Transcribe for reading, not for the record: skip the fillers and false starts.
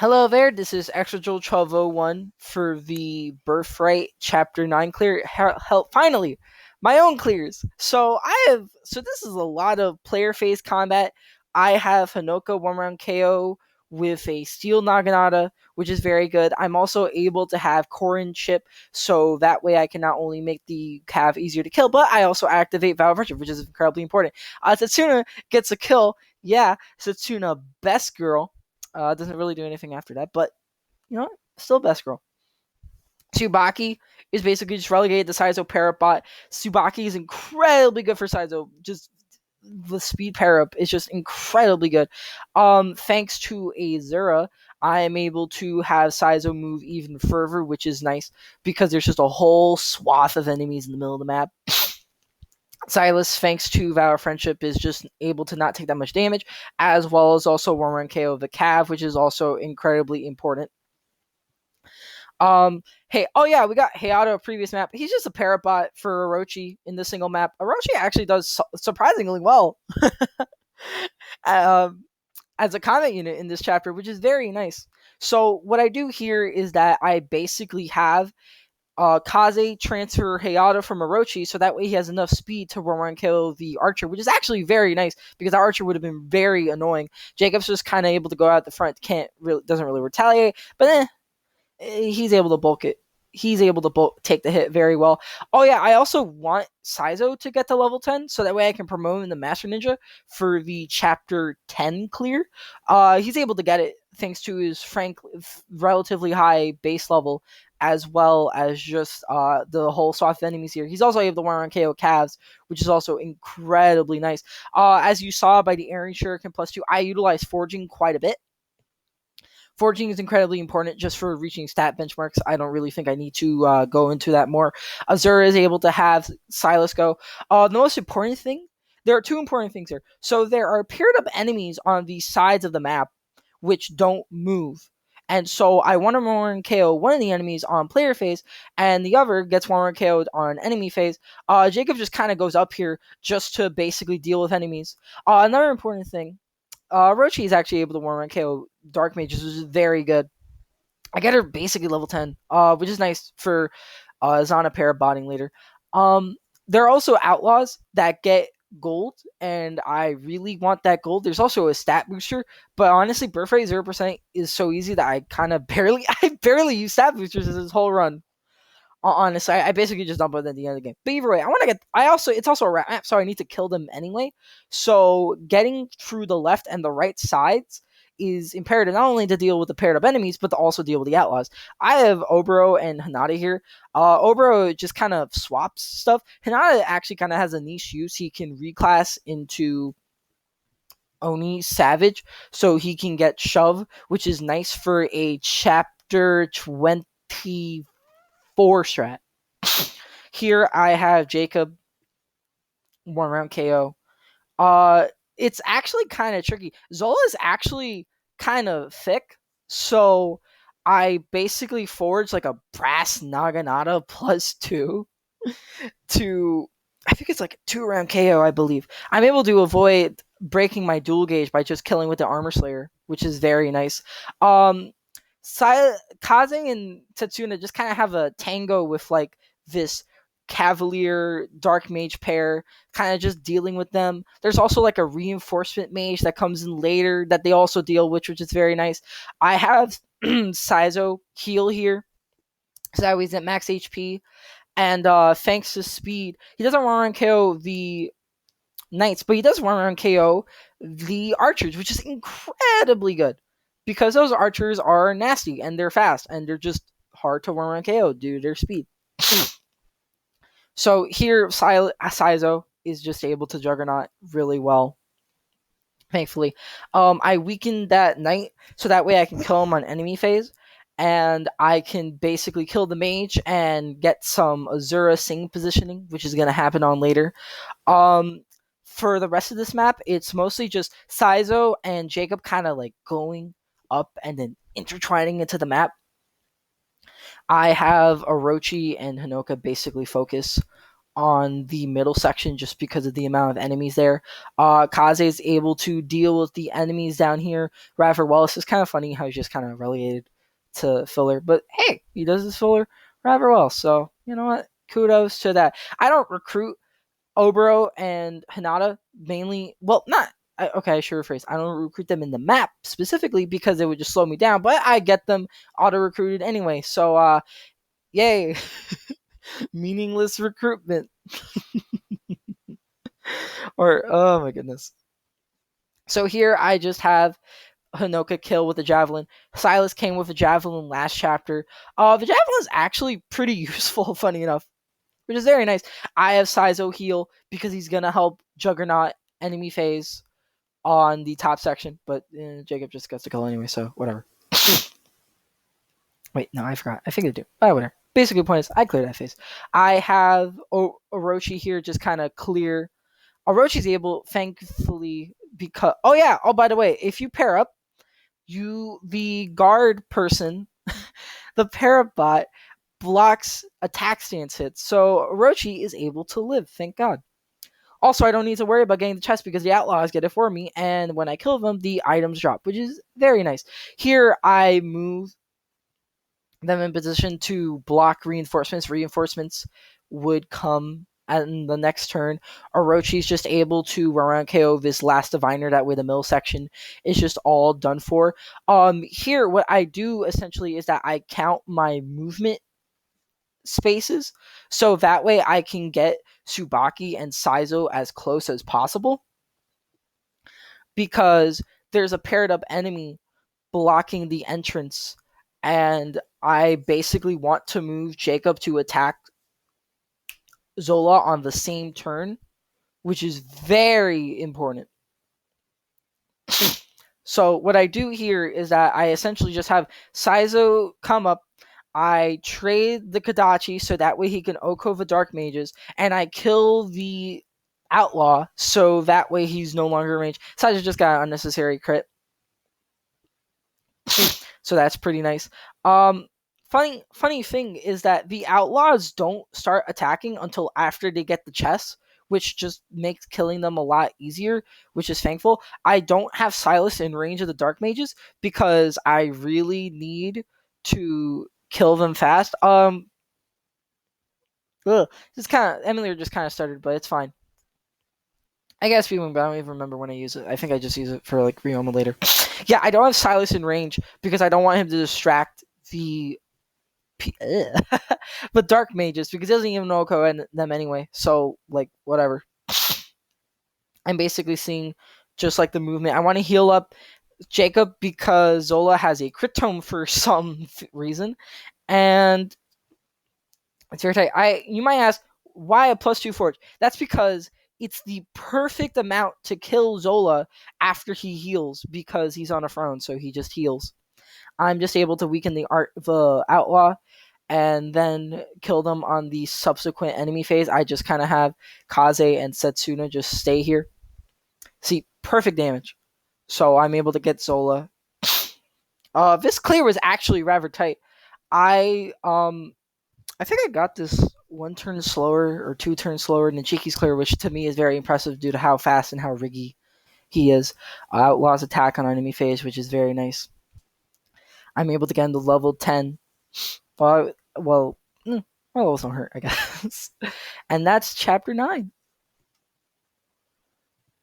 Hello there, this is Extra Joel 1201 for the Birthright Chapter 9 clear. Finally, my own clears. So this is a lot of player phase combat. I have Hinoka 1 round KO with a steel naginata, which is very good. I'm also able to have Corrin chip, so that way I can not only make the Cav easier to kill, but I also activate Vow of Friendship, which is incredibly important. Tatsuna gets a kill. Yeah, Tatsuna, best girl. Doesn't really do anything after that, but you know, still best girl. Tsubaki is basically just relegated to Saizo Parabot. Tsubaki is incredibly good for Saizo. Just the speed pair up is just incredibly good. Thanks to Azura, I am able to have Saizo move even further, which is nice because there's just a whole swath of enemies in the middle of the map. Silas, thanks to Vow of Friendship, is just able to not take that much damage, as well as also 1 run KO of the Cav, which is also incredibly important. Hey, oh yeah, we got Hayato previous map. He's just a parabot for Orochi in the single map. Orochi actually does surprisingly well um, as a combat unit in this chapter, which is very nice. So what I do here is that I basically have Kaze transfer Hayato from Orochi, so that way he has enough speed to run and kill the archer, which is actually very nice because the archer would have been very annoying. Jakob's just kind of able to go out the front, doesn't really retaliate, but he's able to bulk it. He's able to take the hit very well. Oh yeah, I also want Saizo to get to level 10, so that way I can promote him in the Master Ninja for the Chapter 10 clear. He's able to get it thanks to his relatively high base level, as well as just the whole swath of enemies here. He's also able to 1 run KO Cavs, which is also incredibly nice. As you saw by the Airy Shuriken +2, I utilize forging quite a bit. Forging is incredibly important just for reaching stat benchmarks. I don't really think I need to go into that more. Azura is able to have Silas go. The most important thing, there are two important things here. So there are paired up enemies on the sides of the map which don't move. And so I want to 1 KO one of the enemies on player phase, and the other gets 1 KO'd on enemy phase. Jakob just kind of goes up here just to basically deal with enemies. Another important thing, Orochi is actually able to 1 run KO Dark Mages, which is very good. I get her basically level 10, which is nice for Zana parabotting later. There are also outlaws that get gold, and I really want that gold. There's also a stat booster, but honestly, Birthright 0% is so easy that I kind of barely use stat boosters this whole run. Honestly, I basically just dump it at the end of the game. But either way, it's also a rat map, so I need to kill them anyway. So getting through the left and the right sides is imperative, not only to deal with the paired up enemies, but to also deal with the outlaws. I have Oboro and Hinata here. Oboro just kind of swaps stuff. Hinata actually kind of has a niche use. He can reclass into Oni Savage, so he can get Shove, which is nice for a Chapter 20 strat. Here I have Jakob 1 round KO. It's actually kind of tricky. Zola is actually kind of thick, so I basically forged like a brass naginata +2 to, I think it's like 2 round KO, I believe. I'm able to avoid breaking my dual gauge by just killing with the armor slayer, which is very nice. Kaze and Tatsuna just kind of have a tango with like this Cavalier Dark Mage pair, kind of just dealing with them. There's also like a reinforcement mage that comes in later that they also deal with, which is very nice. I have Saizo heal here, so that he's at max HP, and thanks to speed, he doesn't run KO the knights, but he does run KO the archers, which is incredibly good because those archers are nasty and they're fast and they're just hard to run KO due to their speed. So here, Saizo is just able to Juggernaut really well. Thankfully, I weakened that knight so that way I can kill him on enemy phase, and I can basically kill the mage and get some Azura Sing positioning, which is going to happen on later. For the rest of this map, it's mostly just Saizo and Jakob kind of like going up and then intertwining into the map. I have Orochi and Hinoka basically focus on the middle section just because of the amount of enemies there. Kaze is able to deal with the enemies down here rather well. It's just kind of funny how he's just kind of relegated to filler, but hey, he does his filler rather well. So you know what? Kudos to that. I don't recruit Oboro and Hinata mainly. Well, not okay. I should rephrase. I don't recruit them in the map specifically because it would just slow me down. But I get them auto recruited anyway. So yay, meaningless recruitment. Or oh my goodness. So here I just have Hinoka kill with a javelin. Silas came with a javelin last chapter. The javelin is actually pretty useful, funny enough, which is very nice. I have Saizo heal because he's gonna help Juggernaut enemy phase on the top section, but Jakob just gets to kill anyway, so whatever. Wait, no, I forgot. I figured it do. But whatever. Basically, the point is, I cleared that phase. I have Orochi here just kind of clear. Orochi's able, thankfully, because... Oh, yeah. Oh, by the way, if you pair up, the guard person, the pair up bot, blocks attack stance hits. So Orochi is able to live, thank God. Also, I don't need to worry about getting the chest because the outlaws get it for me, and when I kill them, the items drop, which is very nice. Here, I move them in position to block reinforcements. Reinforcements would come in the next turn. Orochi's just able to run around KO this last diviner. That way the middle section is just all done for. Here, what I do essentially is that I count my movement spaces, so that way I can get Tsubaki and Saizo as close as possible, because there's a paired up enemy blocking the entrance, and I basically want to move Jakob to attack Zola on the same turn, which is very important. So what I do here is that I essentially just have Saizo come up, I trade the Kadachi so that way he can Oko the Dark Mages, and I kill the Outlaw so that way he's no longer in range. Saizo just got an unnecessary crit. So that's pretty nice. Funny thing is that the Outlaws don't start attacking until after they get the chest, which just makes killing them a lot easier, which is thankful. I don't have Silas in range of the Dark Mages because I really need to kill them fast. Just kind of Emily just kind of started, but it's fine. I guess feeling, but I don't even remember when I use it. I think I just use it for like Ryoma later. Yeah, I don't have Silas in range because I don't want him to distract the the Dark Mages because he doesn't even know them anyway. So like whatever. I'm basically seeing just like the movement. I want to heal up Jakob because Zola has a crit tome for some reason, and it's very tight. You might ask why a +2 forge? That's because it's the perfect amount to kill Zola after he heals because he's on a throne, so he just heals. I'm just able to weaken the outlaw and then kill them on the subsequent enemy phase. I just kind of have Kaze and Setsuna just stay here. See, perfect damage. So I'm able to get Zola. This clear was actually rather tight. I think I got this 1 turn slower or 2 turns slower than Chiki's clear, which to me is very impressive due to how fast and how riggy he is. Outlaws attack on enemy phase, which is very nice. I'm able to get into level 10. My levels don't hurt, I guess. And that's chapter 9.